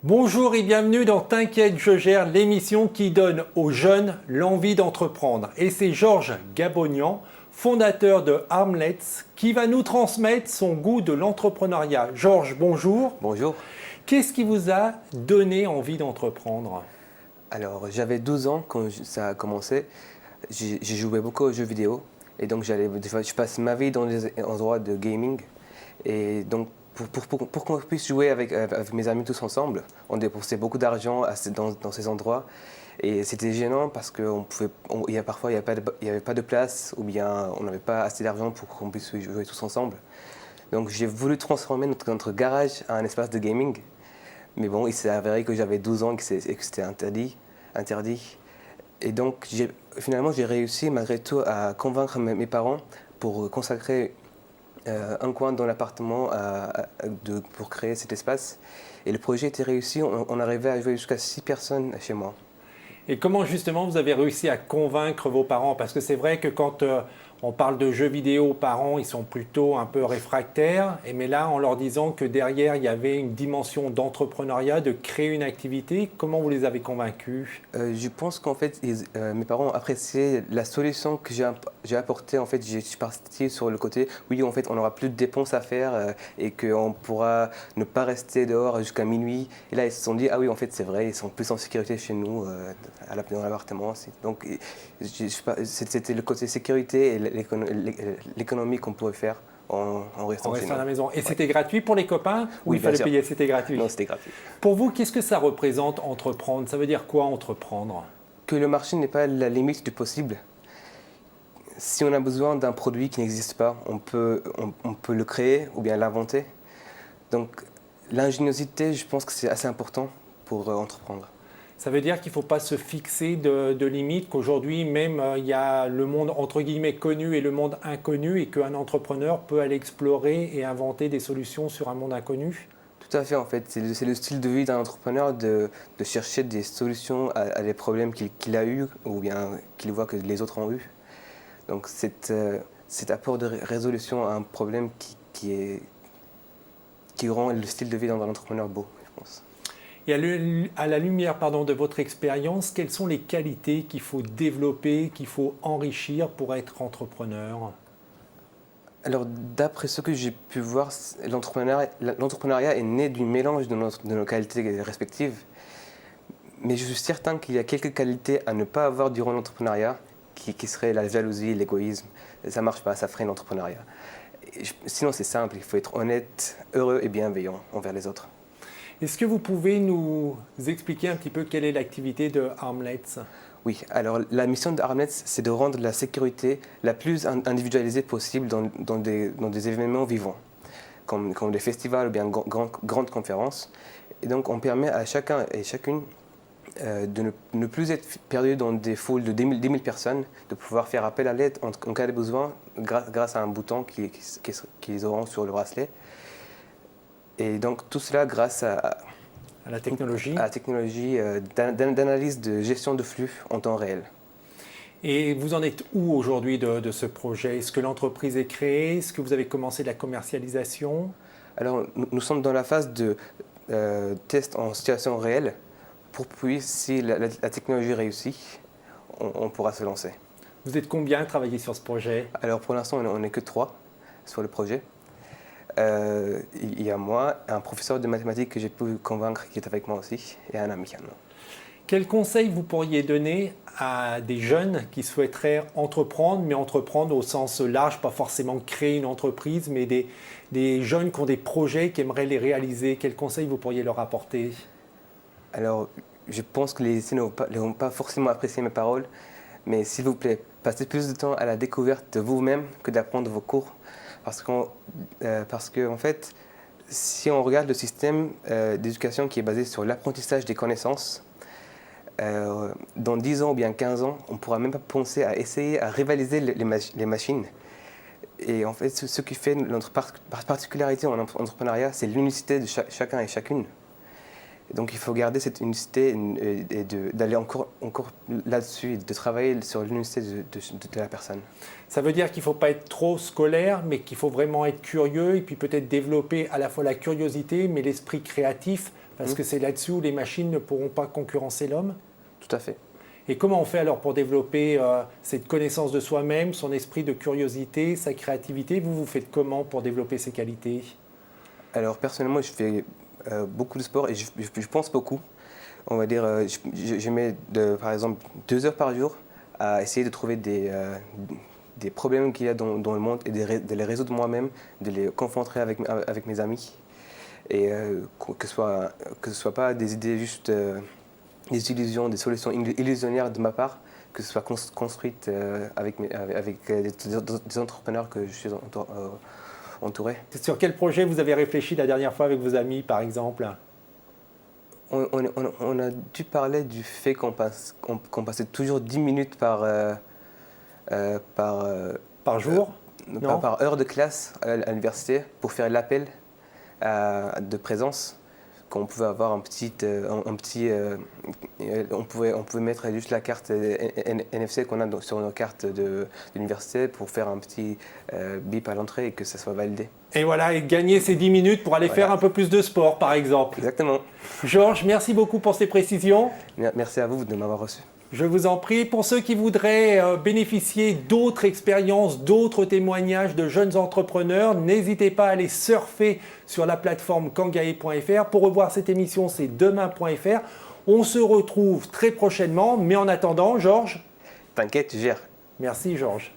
Bonjour et bienvenue dans T'inquiète, je gère, l'émission qui donne aux jeunes l'envie d'entreprendre. Et c'est Georges Gabonian, fondateur de Armlets, qui va nous transmettre son goût de l'entrepreneuriat. Georges, bonjour. Bonjour. Qu'est-ce qui vous a donné envie d'entreprendre? Alors, j'avais 12 ans quand ça a commencé. J'ai joué beaucoup aux jeux vidéo. Et donc, je passe ma vie dans des endroits de gaming. Et donc, pour qu'on puisse jouer avec mes amis tous ensemble, on dépensait beaucoup d'argent dans ces endroits. Et c'était gênant parce que parfois, il n'y avait pas de place ou bien on n'avait pas assez d'argent pour qu'on puisse jouer tous ensemble. Donc, j'ai voulu transformer notre garage en un espace de gaming. Mais bon, il s'est avéré que j'avais 12 ans et que c'était interdit. Et donc, finalement, j'ai réussi malgré tout à convaincre mes parents pour consacrer un coin dans l'appartement pour créer cet espace. Et le projet était réussi, on arrivait à jouer jusqu'à 6 personnes chez moi. Et comment justement vous avez réussi à convaincre vos parents? Parce que c'est vrai que quand on parle de jeux vidéo aux parents, ils sont plutôt un peu réfractaires. Mais là, en leur disant que derrière, il y avait une dimension d'entrepreneuriat, de créer une activité, comment vous les avez convaincus? Je pense qu'en fait, mes parents ont apprécié la solution que j'ai apportée. En fait, je suis parti sur le côté, oui, en fait, on n'aura plus de dépenses à faire et qu'on pourra ne pas rester dehors jusqu'à minuit. Et là, ils se sont dit, ah oui, en fait, c'est vrai, ils sont plus en sécurité chez nous, dans l'appartement aussi. Donc, c'était le côté sécurité et l'économie qu'on pouvait faire en restant à la maison. Et c'était gratuit pour les copains ou oui, il fallait payer? C'était gratuit. Non, c'était gratuit. Pour vous, qu'est-ce que ça représente entreprendre? Ça veut dire quoi entreprendre? Que le marché n'est pas la limite du possible. Si on a besoin d'un produit qui n'existe pas, on peut le créer ou bien l'inventer. Donc l'ingéniosité, je pense que c'est assez important pour entreprendre. Ça veut dire qu'il ne faut pas se fixer de limites, qu'aujourd'hui même il y a le monde entre guillemets connu et le monde inconnu et qu'un entrepreneur peut aller explorer et inventer des solutions sur un monde inconnu? Tout à fait, en fait. C'est le style de vie d'un entrepreneur de chercher des solutions à des problèmes qu'il a eus ou bien qu'il voit que les autres ont eus. Donc cet apport de résolution à un problème qui rend le style de vie d'un entrepreneur beau, je pense. Et à la lumière de votre expérience, quelles sont les qualités qu'il faut développer, qu'il faut enrichir pour être entrepreneur? Alors, d'après ce que j'ai pu voir, l'entrepreneuriat est né du mélange de nos qualités respectives. Mais je suis certain qu'il y a quelques qualités à ne pas avoir durant l'entrepreneuriat, qui seraient la jalousie et l'égoïsme. Ça ne marche pas, ça freine l'entrepreneuriat. Sinon, c'est simple, il faut être honnête, heureux et bienveillant envers les autres. Est-ce que vous pouvez nous expliquer un petit peu quelle est l'activité de Armlets? Oui, alors la mission de Armlets, c'est de rendre la sécurité la plus individualisée possible dans des événements vivants, comme des festivals ou bien grandes conférences. Et donc on permet à chacun et chacune de ne plus être perdu dans des foules de 10 000 personnes, de pouvoir faire appel à l'aide en cas de besoin grâce à un bouton qu'ils auront sur le bracelet. Et donc tout cela grâce à la technologie, d'analyse de gestion de flux en temps réel. Et vous en êtes où aujourd'hui de ce projet? Est-ce que l'entreprise est créée? Est-ce que vous avez commencé la commercialisation? Alors nous sommes dans la phase de test en situation réelle. Puis si la technologie réussit, on pourra se lancer. Vous êtes combien à travailler sur ce projet? Alors pour l'instant on n'est que 3 sur le projet. Il y a moi, un professeur de mathématiques que j'ai pu convaincre qui est avec moi aussi, et un ami. Quel conseil vous pourriez donner à des jeunes qui souhaiteraient entreprendre, mais entreprendre au sens large, pas forcément créer une entreprise, mais des jeunes qui ont des projets, qui aimeraient les réaliser? Quel conseil vous pourriez leur apporter? Alors, je pense que les lycéens ne vont pas forcément apprécier mes paroles, mais s'il vous plaît, passez plus de temps à la découverte de vous-même que d'apprendre vos cours. Parce que en fait, si on regarde le système d'éducation qui est basé sur l'apprentissage des connaissances, dans 10 ans ou bien 15 ans, on ne pourra même pas penser à essayer à rivaliser les machines. Et en fait, ce qui fait notre particularité en entrepreneuriat, c'est l'unicité de chacun et chacune. Donc il faut garder cette unicité et d'aller encore là-dessus, et de travailler sur l'unicité de la personne. Ça veut dire qu'il ne faut pas être trop scolaire, mais qu'il faut vraiment être curieux et puis peut-être développer à la fois la curiosité, mais l'esprit créatif, parce que c'est là-dessus où les machines ne pourront pas concurrencer l'homme. Tout à fait. Et comment on fait alors pour développer cette connaissance de soi-même, son esprit de curiosité, sa créativité? Vous faites comment pour développer ces qualités? Alors personnellement, je fais beaucoup de sport et je pense beaucoup. On va dire, je mets par exemple 2 heures par jour à essayer de trouver des problèmes qu'il y a dans le monde et de les résoudre moi-même, de les confronter avec mes amis. Et que ce soit pas des idées juste, des illusions, des solutions illusionnaires de ma part, que ce soit construite avec des entrepreneurs que je suis entouré. Sur quel projet vous avez réfléchi la dernière fois avec vos amis, par exemple? On a dû parler du fait qu'on passait toujours 10 minutes par jour? Non. Par heure de classe à l'université pour faire l'appel de présence. Qu'on pouvait avoir on pouvait mettre juste la carte NFC qu'on a sur nos cartes de l'université pour faire un petit bip à l'entrée et que ça soit validé. Et voilà, et gagner ces 10 minutes pour aller faire un peu plus de sport, par exemple. Exactement. Georges, merci beaucoup pour ces précisions. Merci à vous de m'avoir reçu. Je vous en prie. Pour ceux qui voudraient bénéficier d'autres expériences, d'autres témoignages de jeunes entrepreneurs, n'hésitez pas à aller surfer sur la plateforme kangae.fr. Pour revoir cette émission, c'est demain.fr. On se retrouve très prochainement, mais en attendant, Georges. T'inquiète, tu gères. Merci, Georges.